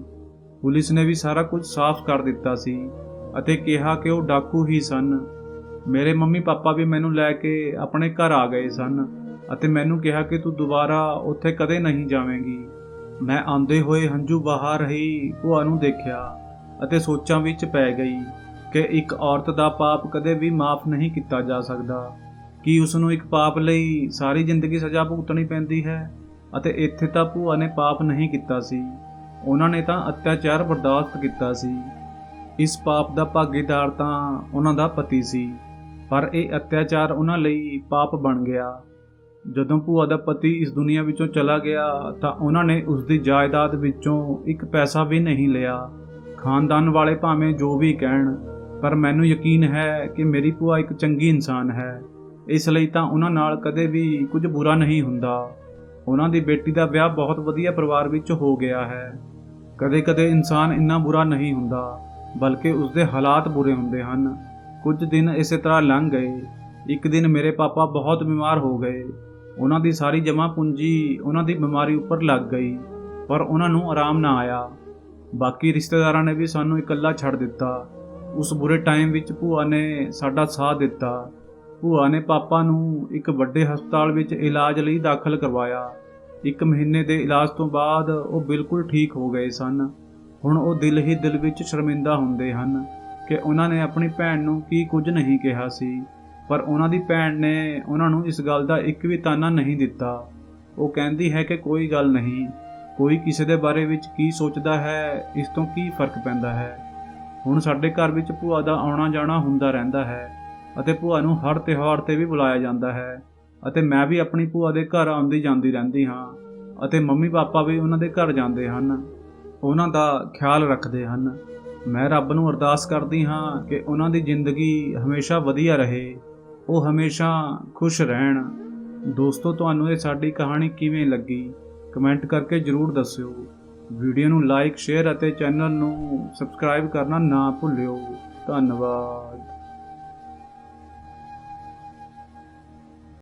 ਪੁਲਿਸ ਨੇ ਵੀ ਸਾਰਾ ਕੁਝ ਸਾਫ਼ ਕਰ ਦਿੱਤਾ ਸੀ ਅਤੇ ਕਿਹਾ ਕਿ ਉਹ ਡਾਕੂ ਹੀ ਸਨ। ਮੇਰੇ ਮੰਮੀ ਪਾਪਾ ਵੀ ਮੈਨੂੰ ਲੈ ਕੇ ਆਪਣੇ ਘਰ ਆ ਗਏ ਸਨ ਅਤੇ ਮੈਨੂੰ ਕਿਹਾ ਕਿ ਤੂੰ ਦੁਬਾਰਾ ਉੱਥੇ ਕਦੇ ਨਹੀਂ ਜਾਵੇਂਗੀ। ਮੈਂ ਆਉਂਦੇ ਹੋਏ ਹੰਝੂ ਵਹਾ ਰਹੀ ਭੂਆ ਨੂੰ ਦੇਖਿਆ ਅਤੇ ਸੋਚਾਂ ਵਿੱਚ ਪੈ ਗਈ ਕਿ ਇੱਕ ਔਰਤ ਦਾ ਪਾਪ ਕਦੇ ਵੀ ਮਾਫ਼ ਨਹੀਂ ਕੀਤਾ ਜਾ ਸਕਦਾ। ਕੀ ਉਸ ਨੂੰ ਇੱਕ ਪਾਪ ਲਈ ਸਾਰੀ ਜ਼ਿੰਦਗੀ ਸਜ਼ਾ ਭੁਗਤਣੀ ਪੈਂਦੀ ਹੈ? ਅਤੇ ਇੱਥੇ ਤਾਂ ਭੂਆ ਨੇ ਪਾਪ ਨਹੀਂ ਕੀਤਾ ਸੀ, ਉਹਨਾਂ ਨੇ ਤਾਂ ਅਤਿਆਚਾਰ ਬਰਦਾਸ਼ਤ ਕੀਤਾ ਸੀ। ਇਸ ਪਾਪ ਦਾ ਭਾਗੀਦਾਰ ਤਾਂ ਉਹਨਾਂ ਦਾ ਪਤੀ ਸੀ, ਪਰ ਇਹ ਅਤਿਆਚਾਰ ਉਹਨਾਂ ਲਈ ਪਾਪ ਬਣ ਗਿਆ। ਜਦੋਂ ਭੂਆ ਦਾ ਪਤੀ ਇਸ ਦੁਨੀਆ ਵਿੱਚੋਂ ਚਲਾ ਗਿਆ ਤਾਂ ਉਹਨਾਂ ਨੇ ਉਸ ਦੀ ਜਾਇਦਾਦ ਵਿੱਚੋਂ ਇੱਕ ਪੈਸਾ ਵੀ ਨਹੀਂ ਲਿਆ। ਖਾਨਦਾਨ ਵਾਲੇ ਭਾਵੇਂ ਜੋ ਵੀ ਕਹਿਣ, ਪਰ ਮੈਨੂੰ ਯਕੀਨ ਹੈ ਕਿ ਮੇਰੀ ਭੂਆ ਇੱਕ ਚੰਗੀ ਇਨਸਾਨ ਹੈ। ਇਸ ਲਈ ਤਾਂ ਉਹਨਾਂ ਨਾਲ ਕਦੇ ਵੀ ਕੁਝ ਬੁਰਾ ਨਹੀਂ ਹੁੰਦਾ। ਉਹਨਾਂ ਦੀ ਬੇਟੀ ਦਾ ਵਿਆਹ ਬਹੁਤ ਵਧੀਆ ਪਰਿਵਾਰ ਵਿੱਚ ਹੋ ਗਿਆ ਹੈ। ਕਦੇ-ਕਦੇ ਇਨਸਾਨ ਇੰਨਾ ਬੁਰਾ ਨਹੀਂ ਹੁੰਦਾ, ਬਲਕਿ ਉਸਦੇ ਹਾਲਾਤ ਬੁਰੇ ਹੁੰਦੇ ਹਨ। ਕੁਝ ਦਿਨ ਇਸੇ ਤਰ੍ਹਾਂ ਲੰਘ ਗਏ। ਇੱਕ ਦਿਨ ਮੇਰੇ ਪਾਪਾ ਬਹੁਤ ਬਿਮਾਰ ਹੋ ਗਏ। ਉਹਨਾਂ ਦੀ ਸਾਰੀ ਜਮ੍ਹਾਂ ਪੂੰਜੀ ਉਹਨਾਂ ਦੀ ਬਿਮਾਰੀ ਉੱਪਰ ਲੱਗ ਗਈ, ਪਰ ਉਹਨਾਂ ਨੂੰ ਆਰਾਮ ਨਾ ਆਇਆ। ਬਾਕੀ ਰਿਸ਼ਤੇਦਾਰਾਂ ਨੇ ਵੀ ਸਾਨੂੰ ਇਕੱਲਾ ਛੱਡ ਦਿੱਤਾ। ਉਸ ਬੁਰੇ ਟਾਈਮ ਵਿੱਚ ਭੂਆ ਨੇ ਸਾਡਾ ਸਾਥ ਦਿੱਤਾ। ਭੂਆ ਨੇ ਪਾਪਾ ਨੂੰ ਇੱਕ ਵੱਡੇ ਹਸਪਤਾਲ ਵਿੱਚ ਇਲਾਜ ਲਈ ਦਾਖਲ ਕਰਵਾਇਆ। 1 ਮਹੀਨੇ ਦੇ ਇਲਾਜ ਤੋਂ ਬਾਅਦ ਉਹ ਬਿਲਕੁਲ ਠੀਕ ਹੋ ਗਏ ਸਨ। ਹੁਣ ਉਹ ਦਿਲ ਹੀ ਦਿਲ ਵਿੱਚ ਸ਼ਰਮਿੰਦਾ ਹੁੰਦੇ ਹਨ ਕਿ ਉਹਨਾਂ ਨੇ ਆਪਣੀ ਭੈਣ ਨੂੰ ਕੀ ਕੁਝ ਨਹੀਂ ਕਿਹਾ ਸੀ, ਪਰ ਉਹਨਾਂ ਦੀ ਭੈਣ ਨੇ ਉਹਨਾਂ ਨੂੰ ਇਸ ਗੱਲ ਦਾ ਇੱਕ ਵੀ ਤਾਨਾ ਨਹੀਂ ਦਿੱਤਾ। ਉਹ ਕਹਿੰਦੀ ਹੈ ਕਿ ਕੋਈ ਗੱਲ ਨਹੀਂ, ਕੋਈ ਕਿਸੇ ਦੇ ਬਾਰੇ ਵਿੱਚ ਕੀ ਸੋਚਦਾ ਹੈ, ਇਸ ਤੋਂ ਕੀ ਫਰਕ ਪੈਂਦਾ ਹੈ। ਹੁਣ ਸਾਡੇ ਘਰ ਵਿੱਚ ਭੂਆ ਦਾ ਆਉਣਾ ਜਾਣਾ ਹੁੰਦਾ ਰਹਿੰਦਾ ਹੈ ਅਤੇ ਭੂਆ ਨੂੰ ਹਰ ਤਿਉਹਾਰ 'ਤੇ ਵੀ ਬੁਲਾਇਆ ਜਾਂਦਾ ਹੈ ਅਤੇ ਮੈਂ ਵੀ ਆਪਣੀ ਭੂਆ ਦੇ ਘਰ ਆਉਂਦੀ ਜਾਂਦੀ ਰਹਿੰਦੀ ਹਾਂ ਅਤੇ ਮੰਮੀ ਪਾਪਾ ਵੀ ਉਹਨਾਂ ਦੇ ਘਰ ਜਾਂਦੇ ਹਨ, ਉਹਨਾਂ ਦਾ ਖਿਆਲ ਰੱਖਦੇ ਹਨ। ਮੈਂ ਰੱਬ ਨੂੰ ਅਰਦਾਸ ਕਰਦੀ ਹਾਂ ਕਿ ਉਹਨਾਂ ਦੀ ਜ਼ਿੰਦਗੀ ਹਮੇਸ਼ਾ ਵਧੀਆ ਰਹੇ, ਉਹ ਹਮੇਸ਼ਾ ਖੁਸ਼ ਰਹਿਣ। ਦੋਸਤੋ, ਤੁਹਾਨੂੰ ਇਹ ਸਾਡੀ ਕਹਾਣੀ ਕਿਵੇਂ ਲੱਗੀ ਕਮੈਂਟ ਕਰਕੇ ਜ਼ਰੂਰ ਦੱਸਿਓ। ਵੀਡੀਓ ਨੂੰ ਲਾਈਕ, ਸ਼ੇਅਰ ਅਤੇ ਚੈਨਲ ਨੂੰ ਸਬਸਕ੍ਰਾਈਬ ਕਰਨਾ ਨਾ ਭੁੱਲਿਓ। ਧੰਨਵਾਦ।